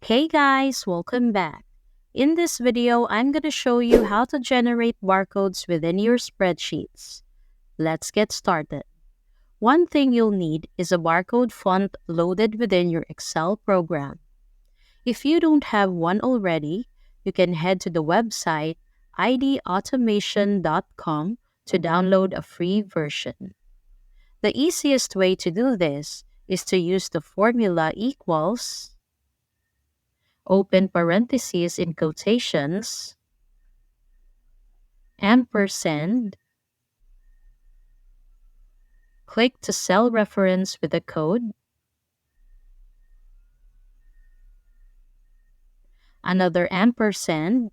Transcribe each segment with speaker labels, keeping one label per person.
Speaker 1: Hey guys, welcome back. In this video, I'm going to show you how to generate barcodes within your spreadsheets. Let's get started. One thing you'll need is a barcode font loaded within your Excel program. If you don't have one already, you can head to the website idautomation.com to download a free version. The easiest way to do this is to use the formula equals open parentheses in quotations, ampersand, click to cell reference with a code, another ampersand,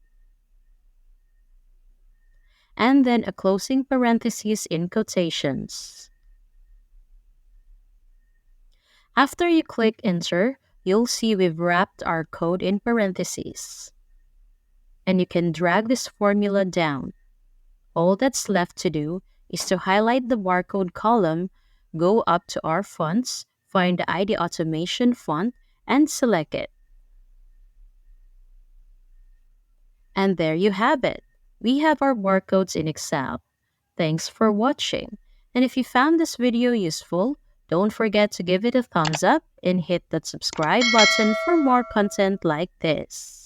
Speaker 1: and then a closing parentheses in quotations. After you click enter, you'll see we've wrapped our code in parentheses. And you can drag this formula down. All that's left to do is to highlight the barcode column, go up to our fonts, find the ID Automation font, and select it. And there you have it. We have our barcodes in Excel. Thanks for watching. And if you found this video useful, don't forget to give it a thumbs up and hit that subscribe button for more content like this.